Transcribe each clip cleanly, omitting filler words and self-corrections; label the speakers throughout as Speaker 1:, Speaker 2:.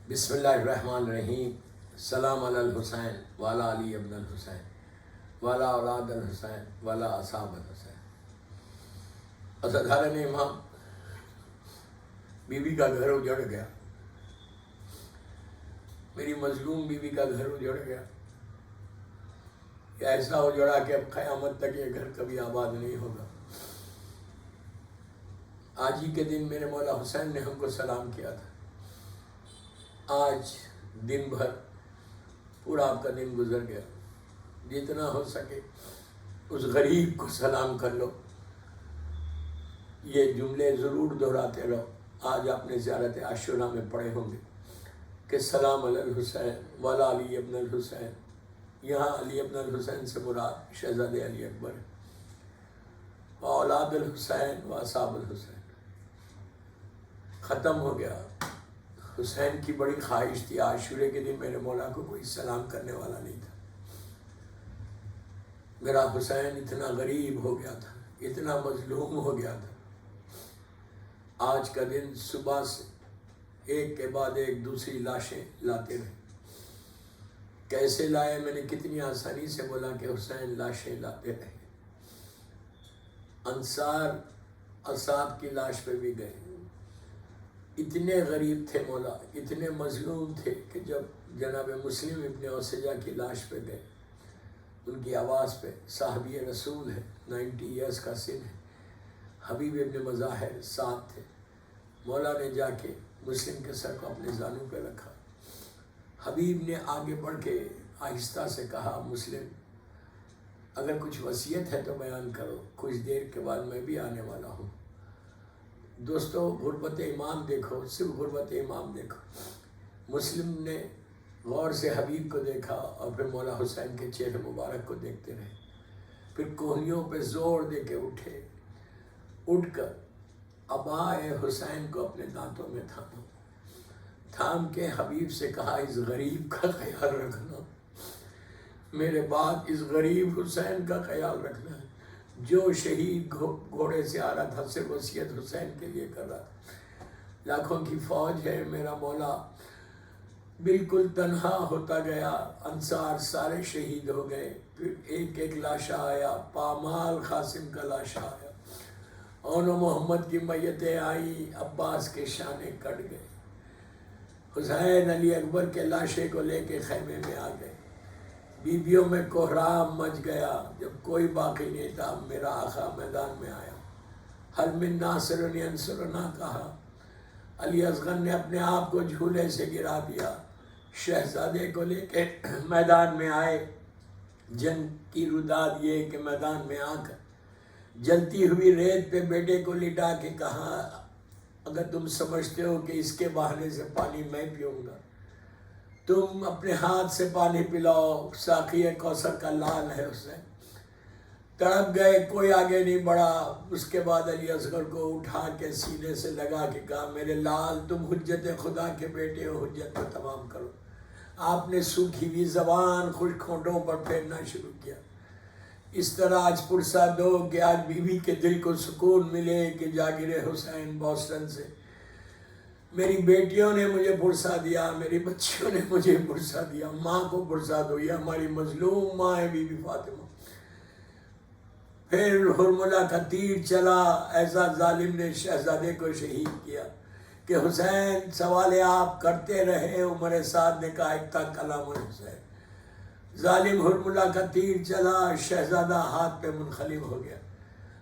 Speaker 1: بسم اللہ الرحمن الرحیم. سلام علی الحسین والا علی ابن الحسین والا اولاد الحسین والا اصحاب الحسین. عزادارِ امام بیوی کا گھر اجڑ گیا. میری مظلوم بیوی کا گھر اجڑ گیا. یہ ایسا اجڑا کہ اب قیامت تک یہ گھر کبھی آباد نہیں ہوگا. آج ہی کے دن میرے مولا حسین نے ہم کو سلام کیا تھا. آج دن بھر پورا آپ کا دن گزر گیا. جتنا ہو سکے اس غریب کو سلام کر لو. یہ جملے ضرور دہراتے رہو. آج آپ نے زیارت عاشورہ میں پڑھے ہوں گے کہ سلام علی الحسین والا علی ابن الحسین. یہاں علی ابن الحسین سے مراد شہزادے علی اکبر ہے. اولاد الحسین و اصحاب الحسین. ختم ہو گیا. حسین کی بڑی خواہش تھی عاشورے کے دن میرے مولا کو کوئی سلام کرنے والا نہیں تھا. میرا حسین اتنا غریب ہو گیا تھا, اتنا مظلوم ہو گیا تھا. آج کا دن صبح سے ایک کے بعد ایک دوسری لاشیں لاتے رہے. کیسے لائے؟ میں نے کتنی آسانی سے بولا کہ حسین لاشیں لاتے رہے. انصار اصحاب کی لاش پہ بھی گئے. اتنے غریب تھے مولا, اتنے مظلوم تھے کہ جب جناب مسلم ابن اوسجہ کی لاش پہ گئے, ان کی آواز پہ صحابی رسول ہے, 90 ایئرس کا سن ہے, حبیب ابن مظاہر ساتھ تھے. مولا نے جا کے مسلم کے سر کو اپنے زانوں پہ رکھا. حبیب نے آگے بڑھ کے آہستہ سے کہا, مسلم اگر کچھ وصیت ہے تو بیان کرو, کچھ دیر کے بعد میں بھی آنے والا ہوں. دوستو, غربت امام دیکھو, صرف غربت امام دیکھو. مسلم نے غور سے حبیب کو دیکھا اور پھر مولا حسین کے چہرے مبارک کو دیکھتے رہے. پھر کوہنیوں پہ زور دے کے اٹھے. اٹھ کر ابائے حسین کو اپنے دانتوں میں تھام کے حبیب سے کہا, اس غریب کا خیال رکھنا, میرے بعد اس غریب حسین کا خیال رکھنا. جو شہید گھوڑے سے آ رہا تھا صرف وصیت حسین کے لیے کر رہا تھا. لاکھوں کی فوج ہے, میرا مولا بالکل تنہا ہوتا گیا. انصار سارے شہید ہو گئے. پھر ایک ایک لاشا آیا. پامال قاسم کا لاشا آیا. اون و محمد کی میتیں آئیں. عباس کے شانے کٹ گئے. حسین علی اکبر کے لاشے کو لے کے خیمے میں آ گئے. بیویوں میں کوہرام مچ گیا. جب کوئی باقی نہیں تھا, میرا آقا میدان میں آیا. حل من ناصر ینصرنا کہا. علی اصغر نے اپنے آپ کو جھولے سے گرا دیا. شہزادے کو لے کے میدان میں آئے. جنگ کی رداد یہ کہ میدان میں آ کر جلتی ہوئی ریت پہ بیٹے کو لٹا کے کہا, اگر تم سمجھتے ہو کہ اس کے بہانے سے پانی میں پیوں گا, تم اپنے ہاتھ سے پانی پلاؤ. ساقی کوثر کا لال ہے حسین. تڑپ گئے, کوئی آگے نہیں بڑھا. اس کے بعد علی اصغر کو اٹھا کے سینے سے لگا کے کہا, میرے لال تم حجت خدا کے بیٹے ہو, حجت کو تمام کرو. آپ نے سوکھی ہوئی زبان خشک ہونٹوں پر پھیرنا شروع کیا. اس طرح آج پرساد ہو کہ آج بیوی کے دل کو سکون ملے کہ جاگیر حسین بوسٹن سے میری بیٹیوں نے مجھے پرسا دیا, میری بچیوں نے مجھے پرسا دیا. ماں کو پرسا دو, یہ ہماری مظلوم ماں ہے بی بی فاطمہ. پھر ہرملہ کا تیر چلا. ایسا ظالم نے شہزادے کو شہید کیا کہ حسین سوال آپ کرتے رہے. عمر سعد نے کہا, ایک تھا کلام حسین. ظالم ہرملہ کا تیر چلا, شہزادہ ہاتھ پہ منقلب ہو گیا.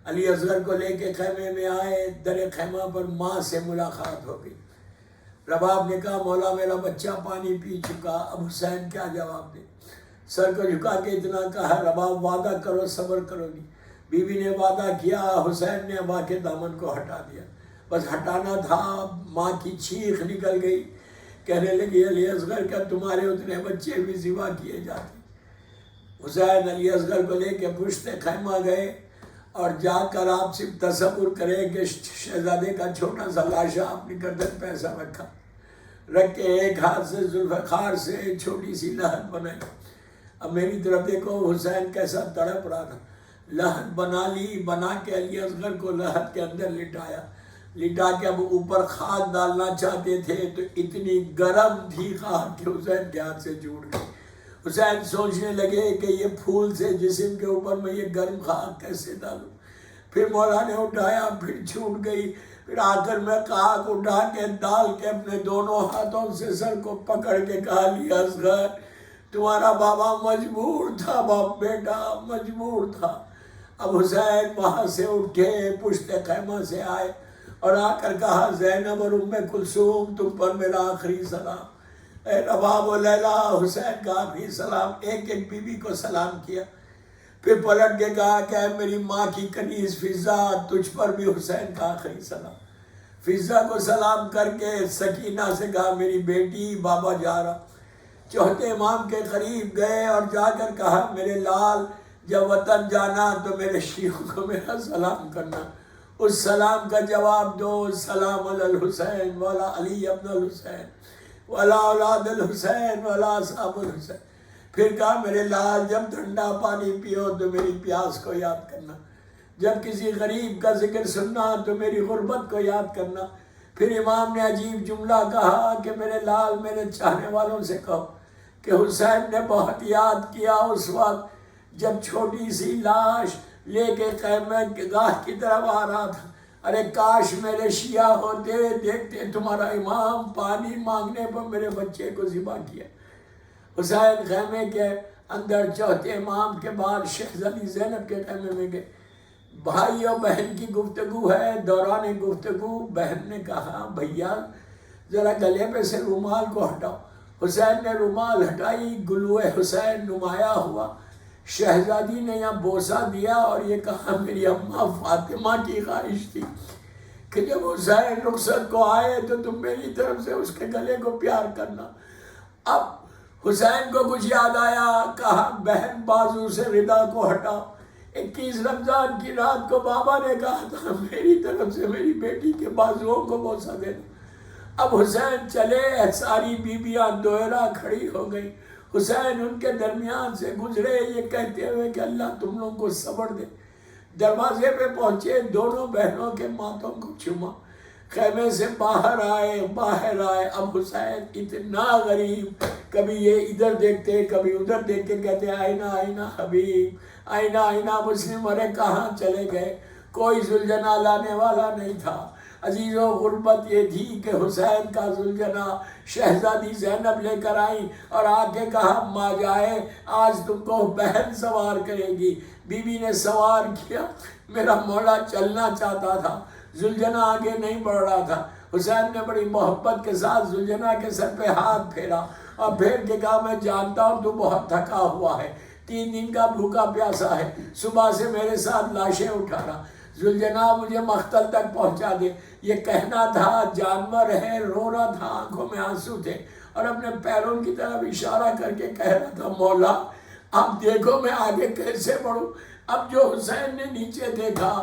Speaker 1: علی اصغر کو لے کے خیمے میں آئے. در خیمہ پر ماں سے ملاقات ہو گئی. رباب نے کہا, مولا میرا بچہ پانی پی چکا. اب حسین کیا جواب دے؟ سر کو جھکا کے اتنا کہا, رباب وعدہ کرو صبر کرو گی. بیوی نے وعدہ کیا. حسین نے ابا کے دامن کو ہٹا دیا. بس ہٹانا تھا. ماں کی چیخ نکل گئی. کہنے لگی, علی اصغر کا تمہارے اتنے بچے بھی ذبح کیے جاتے. حسین علی اصغر کو لے کے پشت خیمہ گئے اور جا کر آپ صرف تصور کریں کہ شہزادے کا چھوٹا سا لاشا اپنی گردن پہ ایسا رکھا, رکھ کے ایک ہاتھ سے ذوالفقار سے چھوٹی سی لہد بنائی. اب میری طرف دیکھو حسین کیسا تڑپ رہا تھا. لہد بنا لی. بنا کے علی اصغر کو لہد کے اندر لٹایا. لٹا کے اب اوپر خاک ڈالنا چاہتے تھے تو اتنی گرم تھی خاک کہ حسین کے ہاتھ سے چھوٹ گئی. حسین سوچنے لگے کہ یہ پھول سے جسم کے اوپر میں یہ گرم خاک کیسے ڈالوں. پھر مولا نے اٹھایا، پھر چھوٹ گئی. پھر آخر میں خاک اٹھا کے ڈال کے اپنے دونوں ہاتھوں سے سر کو پکڑ کے کہا، لیا اصغر تمہارا بابا مجبور تھا، باپ بیٹا مجبور تھا. اب حسین وہاں سے اٹھے، پشت خیمہ سے آئے اور آ کر کہا، زینب اور ام کلثوم تم پر میرا آخری سلام. اے رباب و لیلا، حسین کا آخری سلام. ایک ایک بی بی کو سلام کیا. پھر پلٹ کے کہا کہ اے میری ماں کی کنیز فضا، تجھ پر بھی حسین کا آخری سلام. فضا کو سلام کر کے سکینہ سے کہا، میری بیٹی بابا جا رہا. چوتھے امام کے قریب گئے اور جا کر کہا، میرے لال جب وطن جانا تو میرے شیخوں کو میرا سلام کرنا. اس سلام کا جواب دو، سلام علی الحسین والا علی ابن الحسین والا اولاد الحسین والا اصحاب الحسین. پھر کہا، میرے لال جب ٹھنڈا پانی پیو تو میری پیاس کو یاد کرنا، جب کسی غریب کا ذکر سننا تو میری غربت کو یاد کرنا. پھر امام نے عجیب جملہ کہا کہ میرے لال میرے چاہنے والوں سے کہو کہ حسین نے بہت یاد کیا اس وقت جب چھوٹی سی لاش لے کے خیمہ کے گاہ کی طرف آ رہا تھا. ارے کاش میرے شیعہ ہوتے، دیکھتے تمہارا امام پانی مانگنے پر میرے بچے کو ذبح کیا. حسین خیمے کے اندر چوتھے امام کے بعد شہزادی زینب کے خیمے میں گئے. بھائی اور بہن کی گفتگو ہے. دوران گفتگو بہن نے کہا، بھیا ذرا گلے پہ سے رومال کو ہٹاؤ. حسین نے رومال ہٹائی، گلوئے حسین نمایاں ہوا. شہزادی نے یہاں بوسہ دیا اور یہ کہا، میری اماں فاطمہ کی خواہش تھی کہ جب حسین رخصت کو آئے تو تم میری طرف سے اس کے گلے کو پیار کرنا. اب حسین کو کچھ یاد آیا، کہا، بہن بازو سے ردا کو ہٹا. 21 رمضان کی رات کو بابا نے کہا تھا میری طرف سے میری بیٹی کے بازوؤں کو بوسہ دینا. اب حسین چلے، ساری بیویاں دوہرا کھڑی ہو گئی. حسین ان کے درمیان سے گزرے یہ کہتے ہوئے کہ اللہ تم لوگوں کو صبر دے. دروازے پہ پہنچے، دونوں بہنوں کے ماتھوں کو چوما. خیمے سے باہر آئے. اب حسین اتنا غریب، کبھی یہ ادھر دیکھتے کبھی ادھر دیکھ کے کہتے، آئینہ آئینہ حبیب، آئینہ آئینہ مسلم. ارے کہاں چلے گئے؟ کوئی ذوالجناح لانے والا نہیں تھا. عزیزوں، غربت یہ تھی کہ حسین کا ذوالجناح شہزادی زینب لے کر آئی اور آ کے کہا، ماں جائے آج تم کو بہن سوار کرے گی. بی بی نے سوار کیا. میرا مولا چلنا چاہتا تھا، ذوالجناح آگے نہیں بڑھ رہا تھا. حسین نے بڑی محبت کے ساتھ ذوالجناح کے سر پہ ہاتھ پھیرا اور پھیر کے کہا، میں جانتا ہوں تو بہت تھکا ہوا ہے، 3 دن کا بھوکا پیاسا ہے، صبح سے میرے ساتھ لاشیں اٹھانا. ذوالجناح مجھے مقتل تک پہنچا دے. یہ کہنا تھا، جانور ہے، رو رہا تھا، آنکھوں میں آنسو تھے اور اپنے پیروں کی طرف اشارہ کر کے کہہ رہا تھا، مولا اب دیکھو میں آگے کیسے بڑھوں. اب جو حسین نے نیچے دیکھا،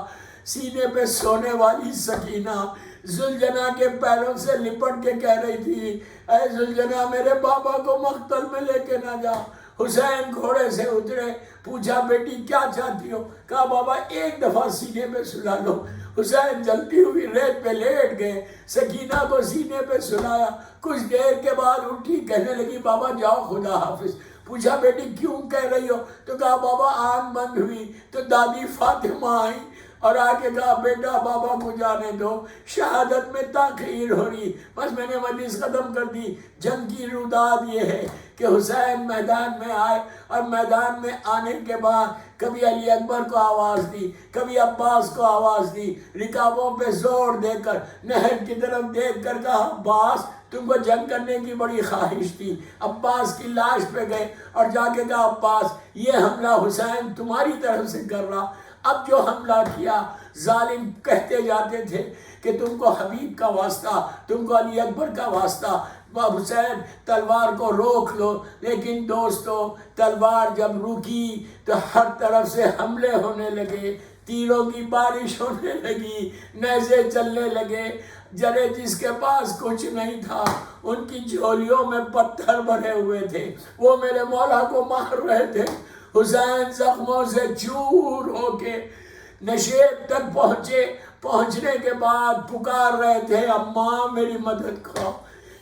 Speaker 1: سینے پہ سونے والی سکینہ ذوالجناح کے پیروں سے لپٹ کے کہہ رہی تھی، اے ذوالجناح میرے بابا کو مقتل میں لے کے نہ جا. حسین گھوڑے سے اترے، پوچھا، بیٹی کیا چاہتی ہو؟ کہا، بابا ایک دفعہ سینے پہ سلا لو. حسین جلتی ہوئی ریت پہ لیٹ گئے، سکینہ کو سینے پہ سلایا. کچھ دیر کے بعد اٹھی، کہنے لگی، بابا جاؤ خدا حافظ. پوچھا، بیٹی کیوں کہہ رہی ہو؟ تو کہا، بابا آنکھ بند ہوئی تو دادی فاطمہ آئی اور آگے کہا، بیٹا بابا کو جانے دو، شہادت میں تاخیر ہو رہی. بس میں نے مجلس ختم کر دی. جنگ کی روداد یہ ہے کہ حسین میدان میں آئے اور میدان میں آنے کے بعد کبھی علی اکبر کو آواز دی، کبھی عباس کو آواز دی، رکابوں پہ زور دے کر نہر کی طرف دیکھ کر کہا، عباس تم کو جنگ کرنے کی بڑی خواہش تھی. عباس کی لاش پہ گئے اور جا کے کہا، عباس یہ حملہ حسین تمہاری طرف سے کر رہا. اب جو حملہ کیا، ظالم کہتے جاتے تھے کہ تم کو حبیب کا واسطہ، تم کو علی اکبر کا واسطہ، حسین تلوار کو روک لو. لیکن دوستو، تلوار جب رکی تو ہر طرف سے حملے ہونے لگے، تیروں کی بارش ہونے لگی، نیزے چلنے لگے. جرے جس کے پاس کچھ نہیں تھا ان کی جھولیوں میں پتھر بھرے ہوئے تھے، وہ میرے مولا کو مار رہے تھے. حسین زخموں سے چور ہو کے نشیب تک پہنچے پہنچنے کے بعد پکار رہے تھے اماں میری مدد کرو.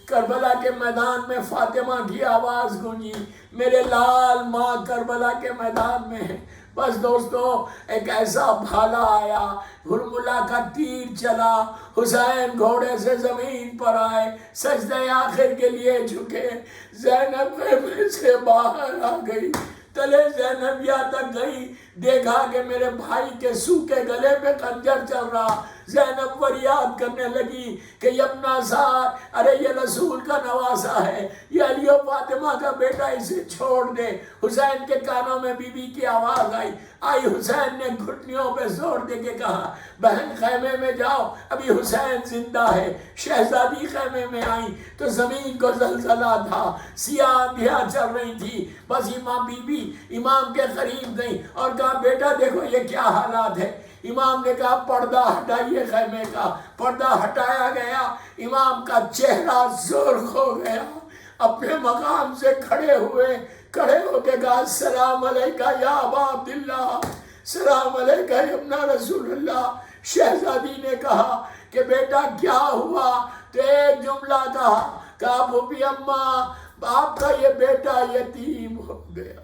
Speaker 1: کربلا کے میدان میں فاطمہ کی آواز گونجی، میرے لال ماں کربلا کے میدان میں ہے. بس دوستو ایک ایسا بھالا آیا، ہرملا کا تیر چلا، حسین گھوڑے سے زمین پر آئے، سجدہ آخر کے لیے جھکے. زینب خیمے سے باہر آ گئی، تلے زینب یا تک گئی، دیکھا کہ میرے بھائی کے سوکھے گلے پہ خنجر چل رہا. زینب فریاد کرنے لگی کہ یمنا سار، ارے یہ رسول کا نواسا ہے، یہ علی و فاطمہ کا بیٹا، اسے چھوڑ دے. حسین کے کانوں میں بی بی کی آواز آئی. حسین نے گھٹنیوں پہ زور دے کے کہا بہن خیمے میں جاؤ، ابھی حسین زندہ ہے. شہزادی خیمے میں آئی تو زمین کو زلزلہ تھا، سیاہ آندھیاں چل رہی تھی. بس بی بی امام کے قریب گئی اور کہا بیٹا دیکھو یہ کیا حالات ہے. امام نے کہا پردہ ہٹائیے خیمے کا. پردہ ہٹایا گیا، امام کا چہرہ سرخ ہو گیا. اپنے مقام سے کھڑے ہو کے کہا السلام علیکہ یا ابا عبداللہ، السلام علیکہ ابن رسول اللہ. شہزادی نے کہا کہ بیٹا کیا ہوا؟ تو ایک جملہ کہا پھوپھی اماں آپ کا یہ بیٹا یتیم ہو گیا.